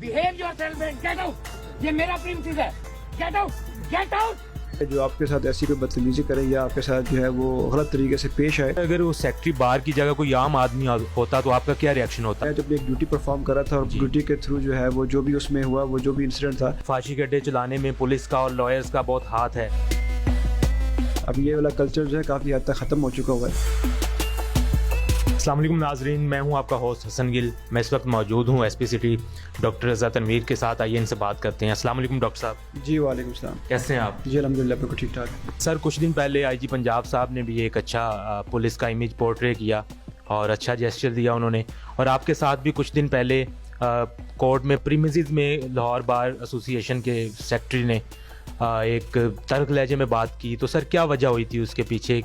Behave yourself man, get out. ये मेरा principal है, गेट आउट, गेट आउट। जो आपके साथ ऐसी कोई बदतमीजी करे या आपके साथ जो है वो गलत तरीके से पेश आए, अगर वो सेक्रेटरी बार की जगह कोई आम आदमी होता तो आपका क्या रिएक्शन होता? मैं तो अपनी एक ड्यूटी परफॉर्म कर रहा था और ड्यूटी के थ्रू जो है वो जो भी उसमें हुआ, वो जो भी इंसिडेंट था, फांसी के अड्डे चलाने में पुलिस का और लॉयर्स का बहुत हाथ है। अब ये वाला कल्चर जो है काफ़ी हद तक ख़त्म हो चुका हुआ है। अस्सलाम वालेकुम नाजरीन, मैं हूं आपका होस्ट हसन गिल। मैं इस वक्त मौजूद हूं एसपी सिटी डॉक्टर रज़ा तनवीर के साथ। आइए इनसे बात करते हैं। अस्सलाम वालेकुम डॉक्टर साहब। जी वालेकुम सलाम। कैसे हैं आप? जी अल्हम्दुलिल्लाह बिल्कुल ठीक ठाक। सर, कुछ दिन पहले आईजी पंजाब साहब ने भी एक अच्छा पुलिस का इमेज पोर्ट्रे किया और अच्छा जेस्चर दिया उन्होंने। और आपके साथ भी कुछ दिन पहले कोर्ट में प्रीमिसेस में लाहौर बार एसोसिएशन के सेक्रेटरी ने एक तर्क लहजे में बात की। तो सर, क्या वजह हुई थी उसके पीछे?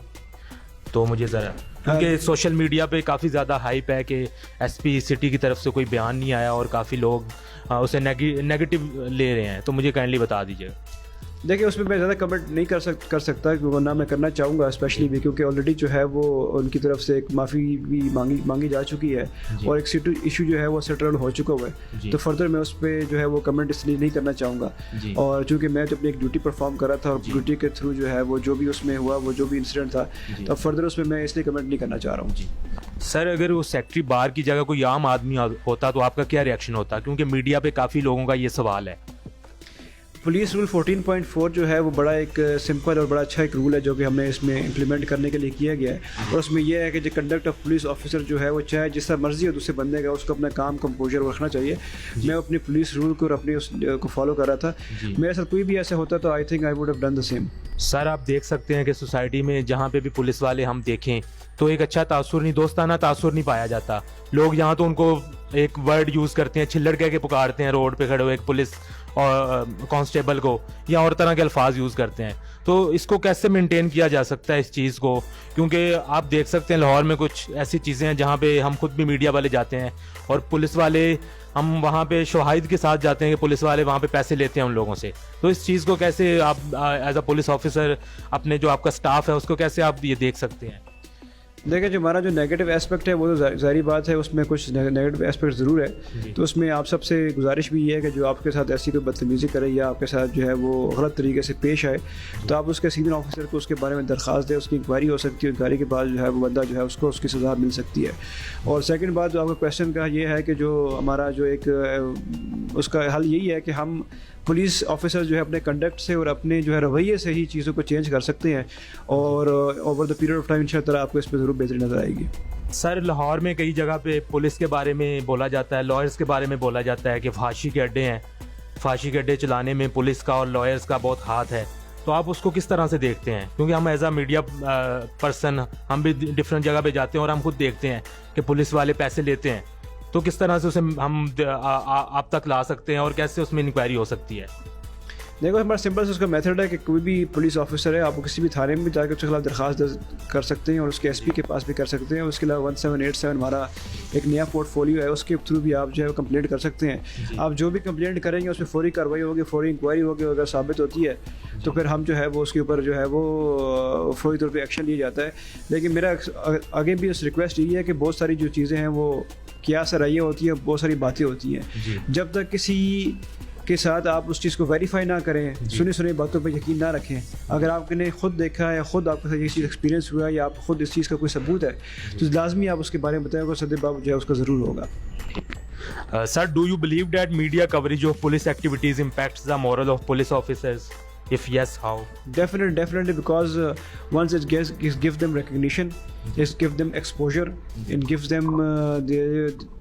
तो मुझे ज़रा, क्योंकि सोशल मीडिया पे काफ़ी ज़्यादा हाइप है कि एसपी सिटी की तरफ से कोई बयान नहीं आया और काफ़ी लोग उसे नेगेटिव ले रहे हैं। तो मुझे काइंडली बता दीजिएगा। देखिए, उसमें मैं ज़्यादा कमेंट नहीं कर सकता, वरना मैं करना चाहूँगा स्पेशली भी, क्योंकि ऑलरेडी जो है वो उनकी तरफ से एक माफ़ी भी मांगी जा चुकी है और एक इशू जो है वो सेटल हो चुका हुआ है। तो फर्दर मैं उस पर जो है वो कमेंट इसलिए नहीं करना चाहूँगा। और चूँकि मैं तो अपनी एक ड्यूटी परफॉर्म कर रहा था और ड्यूटी के थ्रू जो है वो जो भी उसमें हुआ, वो जो भी इंसिडेंट था, तो फर्दर उसमें मैं इसलिए कमेंट नहीं करना चाह रहा हूँ। सर, अगर वो सेक्रेटरी बार की जगह कोई आम आदमी होता तो आपका क्या रिएक्शन होता? क्योंकि मीडिया पे काफ़ी लोगों का ये सवाल है। पुलिस रूल 14.4 जो है वो बड़ा एक सिंपल और बड़ा अच्छा एक रूल है जो कि हमने इसमें इम्प्लीमेंट करने के लिए किया गया है। और उसमें यह है कि जो कंडक्ट ऑफ पुलिस ऑफिसर जो है वो चाहे जिस तरह मर्जी हो दूसरे बंदे का, उसको अपना काम कंपोजर रखना चाहिए। मैं अपनी पुलिस रूल को और अपनी उस को फॉलो कर रहा था। मेरे साथ कोई भी ऐसा होता तो I think I would have done the same. Sir, आप देख सकते हैं कि सोसाइटी में जहाँ पे भी पुलिस वाले हम देखें तो एक अच्छा तासुर नहीं, दोस्ताना तासुर नहीं पाया जाता। लोग यहाँ तो उनको एक वर्ड यूज़ करते हैं, छिल्लड़ कह के पुकारते हैं रोड पे खड़े हुए एक पुलिस और कांस्टेबल को, या और तरह के अल्फाज यूज़ करते हैं। तो इसको कैसे मेंटेन किया जा सकता है इस चीज़ को? क्योंकि आप देख सकते हैं लाहौर में कुछ ऐसी चीज़ें हैं जहाँ पे हम खुद भी मीडिया वाले जाते हैं और पुलिस वाले, हम वहाँ पे शवाहिद के साथ जाते हैं कि पुलिस वाले वहाँ पे पैसे लेते हैं उन लोगों से। तो इस चीज़ को कैसे आप एज अ पुलिस ऑफिसर अपने जो आपका स्टाफ है उसको कैसे आप ये देख सकते हैं? देखिए, जो हमारा जो नेगेटिव एस्पेक्ट है वो तो ज़ाहिर बात है, उसमें कुछ नेगेटिव एस्पेक्ट ज़रूर है। तो उसमें आप सबसे गुजारिश भी ये है कि जो आपके साथ ऐसी कोई बदतमीज़ी करे या आपके साथ जो है वो गलत तरीके से पेश आए, तो आप उसके सीनियर ऑफिसर को उसके बारे में दरख्वास्त दें। उसकी इंक्वायरी हो सकती है, इंक्वायरी के बाद जो है वो बंदा जो है उसको उसकी सज़ा मिल सकती है। और सेकंड बात जो आपका क्वेश्चन का ये है कि जो हमारा जो एक उसका हल यही है कि हम पुलिस ऑफिसर जो है अपने कंडक्ट से और अपने जो है रवैये से ही चीज़ों को चेंज कर सकते हैं और over the period of time इंशाअल्लाह आपको इस पर ज़रूर बेहतरी नज़र आएगी। सर, लाहौर में कई जगह पे पुलिस के बारे में बोला जाता है, लॉयर्स के बारे में बोला जाता है कि फांसी के अड्डे हैं, फांसी के अड्डे चलाने में पुलिस का और लॉयर्स का बहुत हाथ है। तो आप उसको किस तरह से देखते हैं? क्योंकि हम एज अ मीडिया पर्सन हम भी डिफरेंट जगह पे जाते हैं और हम खुद देखते हैं कि पुलिस वाले पैसे लेते हैं। तो किस तरह से उसे हम आप तक ला सकते हैं और कैसे उसमें इंक्वायरी हो सकती है? देखो, हमारा सिंपल से उसका मेथड है कि कोई भी पुलिस ऑफिसर है, आप किसी भी थाने में भी जाकर उसके खिलाफ दरख्वास्त कर सकते हैं और उसके एसपी के पास भी कर सकते हैं। उसके अलावा 1787 हमारा एक नया पोर्टफोलियो है, उसके थ्रू भी आप जो है कंप्लेंट कर सकते हैं। आप जो भी कंप्लेंट करेंगे उसमें फौरी कार्रवाई होगी, फौरी इंक्वायरी होगी। अगर साबित होती है तो फिर हम जो है वो उसके ऊपर जो है वो फौरी तौर पर एक्शन लिया जाता है। लेकिन मेरा आगे भी उस रिक्वेस्ट यही है कि बहुत सारी जो चीज़ें हैं वो क्या सराइयाँ होती है, बहुत सारी बातें होती हैं। जब तक किसी के साथ आप उस चीज़ को वेरीफाई ना करें, सुनी बातों पर यकीन ना रखें। अगर आपने खुद देखा है, खुद आपके साथ ये चीज़ एक्सपीरियंस हुआ है या आप खुद इस चीज़ का कोई सबूत है, तो लाजमी आप उसके बारे में बताएं, सदबाब जो है उसका ज़रूर होगा। Sir, do you believe that media coverage of police activities impacts the moral of police officers? If yes, how? Definitely, because once it gives them recognition, it gives them exposure, it gives them the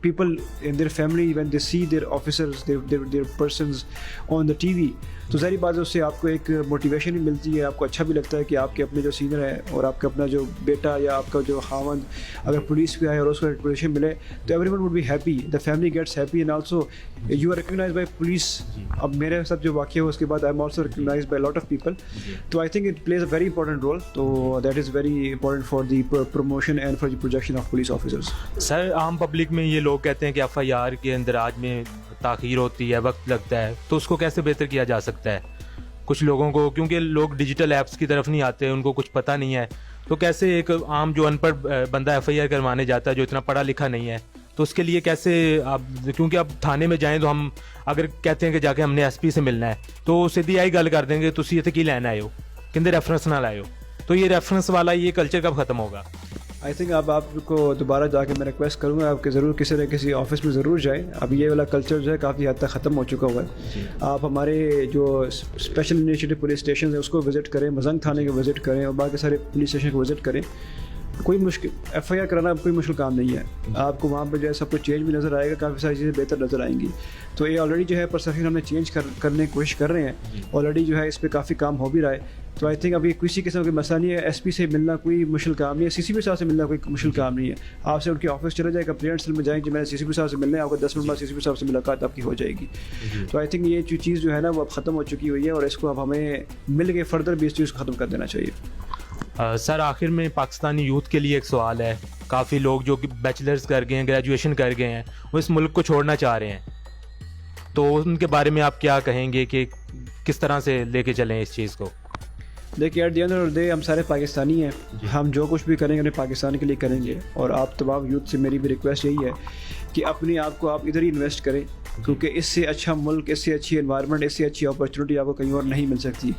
people in their family when they see their officers, their persons on the TV. तो सारी बात उससे आपको एक motivation भी मिलती है, आपको अच्छा भी लगता है कि आपके अपने जो सीनियर है और आपका अपना जो बेटा या आपका जो खावंद अगर पुलिस पे आए और उसको पोजीशन मिले तो everyone would be happy, the family gets happy and also you are recognized by police. अब मेरे साथ जो वाक़या हुआ उसके बाद I am also recognized by lot of people. तो I think it plays a very important role. तो that is very important for the promotion and for the projection of police officers. Sir, आम public में ये लोग कहते हैं कि FIR के अंदर आज में ताख़ीर होती है, वक्त लगता है, तो उसको कैसे बेहतर किया जा सकता है? कुछ लोगों को, क्योंकि लोग डिजिटल ऐप्स की तरफ नहीं आते, उनको कुछ पता नहीं है, तो कैसे एक आम जो अनपढ़ बंदा FIR करवाने जाता है, जो इतना पढ़ा लिखा नहीं है, तो उसके लिए कैसे आप, क्योंकि अब थाने में जाएं तो हम अगर कहते हैं कि जाके हमने एसपी से मिलना है तो सीधी आई गल कर देंगे तुसी इत्थे की लैन आए हो, कहते रेफरेंस ना लाए हो। तो ये रेफरेंस वाला ये कल्चर कब ख़त्म होगा? आई थिंक अब आपको दोबारा जाके मैं रिक्वेस्ट करूँगा आपके ज़रूर किसी न किसी ऑफिस में ज़रूर जाएं। अब ये वाला कल्चर जो है काफ़ी हद तक ख़त्म हो चुका हुआ है। आप हमारे जो स्पेशल इनिशिएटिव पुलिस स्टेशन है उसको विज़िट करें, मजंग थाने को विज़िट करें और बाकी सारे पुलिस स्टेशन को विज़िट करें। कोई मुश्किल FIR कराना कोई मुश्किल काम नहीं है। आपको वहाँ पर जो है सब कुछ चेंज भी नज़र आएगा, काफ़ी सारी चीज़ें बेहतर नज़र आएंगी। तो ये ऑलरेडी जो है परसेप्शन हमने चेंज करने की कोशिश कर रहे हैं, ऑलरेडी जो है इस पर काफ़ी काम हो भी रहा है। तो आई थिंक अभी किसी किस्म का मसला नहीं है। SP से मिलना कोई मुश्किल काम नहीं है, CCP साहब से मिलना कोई मुश्किल काम नहीं है। आपसे उनके ऑफिस चले जाए, कंप्लेंट सेल में जाएंगे, मैंने CCP साहब से मिलना है, आपको 10 मिनट बाद CCP साहब से मुलाकात आपकी हो जाएगी। तो आई थिंक ये जो चीज़ जो है ना वो अब ख़त्म हो चुकी हुई है और इसको अब हमें मिल के फर्दर भी इस चीज़ को ख़त्म कर देना चाहिए। सर आखिर में पाकिस्तानी यूथ के लिए एक सवाल है, काफ़ी लोग जो कि बैचलर्स कर गए हैं, ग्रेजुएशन कर गए हैं, वो इस मुल्क को छोड़ना चाह रहे हैं, तो उनके बारे में आप क्या कहेंगे कि किस तरह से लेके चलें इस चीज़ को? देखिए at the end of the day हम सारे पाकिस्तानी हैं, हम जो कुछ भी करेंगे अपने पाकिस्तान के लिए करेंगे। और आप तमाम यूथ से मेरी भी रिक्वेस्ट यही है कि अपने आप को आप इधर ही इन्वेस्ट करें, क्योंकि इससे अच्छा मुल्क, इससे अच्छी एनवायरनमेंट, इससे अच्छी अपॉर्चुनिटी आपको कहीं और नहीं मिल सकती।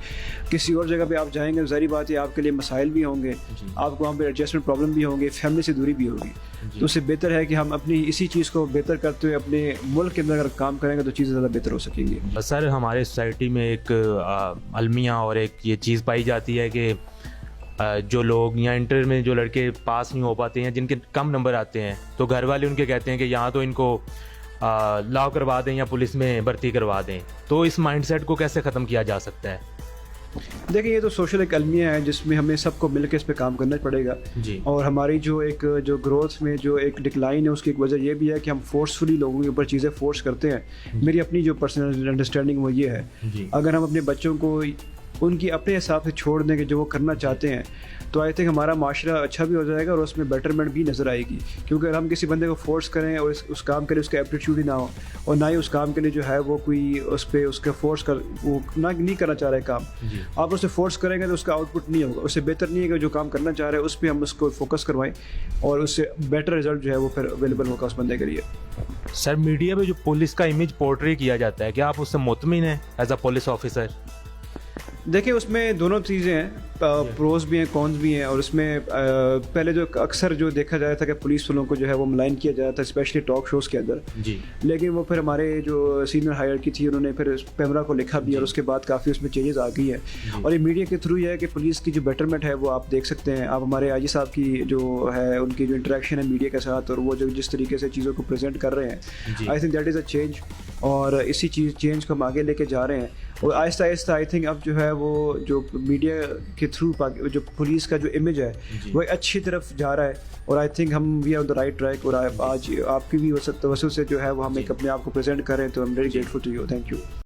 किसी और जगह पे आप जाएंगे तो ज़ाहिर बात है आपके लिए मसाइल भी होंगे, आपको वहाँ पे एडजस्टमेंट प्रॉब्लम भी होंगे, फैमिली से दूरी भी होगी। तो उससे बेहतर है कि हम अपनी इसी चीज़ को बेहतर करते हुए अपने मुल्क के अंदर अगर काम करेंगे तो चीज़ें ज़्यादा बेहतर हो सकेंगी। सर हमारे सोसाइटी में एक अलमिया और एक ये चीज़ पाई जाती है कि जो लोग या इंटर में जो लड़के पास नहीं हो पाते हैं, जिनके कम नंबर आते हैं, तो घर वाले उनके कहते हैं कि यहाँ तो इनको लॉ करवा दें या पुलिस में भर्ती करवा दें। तो इस माइंडसेट को कैसे ख़त्म किया जा सकता है? देखिए ये तो सोशल एक अलमिया है जिसमें हमें सबको मिलकर इस पे काम करना पड़ेगा जी। और हमारी जो ग्रोथ में जो एक डिक्लाइन है उसकी एक वजह ये भी है कि हम फोर्सफुली लोगों के ऊपर चीज़ें फोर्स करते हैं। मेरी अपनी जो पर्सनल अंडरस्टैंडिंग वो ये है, अगर हम अपने बच्चों को उनकी अपने हिसाब से छोड़ दें कि जो वो करना चाहते हैं, तो आई थिंक हमारा माशरा अच्छा भी हो जाएगा और उसमें बेटरमेंट भी नज़र आएगी। क्योंकि अगर हम किसी बंदे को फोर्स करें और उस काम के लिए उसका एप्टीट्यूड ही ना हो और ना ही उस काम के लिए जो है वो कोई उस पर उसके फोर्स कर वो ना नहीं करना चाह रहे काम, आप उसे फोर्स करेंगे तो उसका आउटपुट नहीं होगा। उससे बेहतर नहीं है कि जो काम करना चाह रहे हैं उस पर हम उसको फोकस करवाएं और उससे बेटर रिजल्ट जो है वो फिर अवेलेबल होगा उस बंदे के लिए। सर मीडिया में जो पुलिस का इमेज पोर्ट्रे किया जाता है, क्या आप उससे मुतमिन हैं एज अ पुलिस ऑफिसर? देखिए उसमें दोनों चीज़ें हैं, प्रोज भी हैं, कॉन्स भी हैं। और उसमें पहले जो अक्सर जो देखा जा रहा था कि पुलिस वालों को जो है वो मलाइन किया जा रहा था, स्पेशली टॉक शोज़ के अंदर जी। लेकिन वो फिर हमारे जो सीनियर हायर की थी उन्होंने फिर पैमरा को लिखा भी और उसके बाद काफ़ी उसमें चेंजेस आ गई है। और ये मीडिया के थ्रू ये है कि पुलिस की जो बेटरमेंट है वो आप देख सकते हैं। आप हमारे आजी साहब की जो है उनकी जो इंटरेक्शन है मीडिया के साथ और वो जो जिस तरीके से चीज़ों को प्रेजेंट कर रहे हैं, I think that is a change. और इसी चेंज को हम आगे लेके जा रहे हैं और आहिस्ता आहिस्ता आई थिंक अब जो है वो जो मीडिया के थ्रू जो पुलिस का जो इमेज है वो अच्छी तरफ जा रहा है और आई थिंक हम we are the right track. और आज आपकी भी तवज्जो से जो है वो हम एक अपने आप को प्रेजेंट करें, तो I am very grateful to you. Thank you.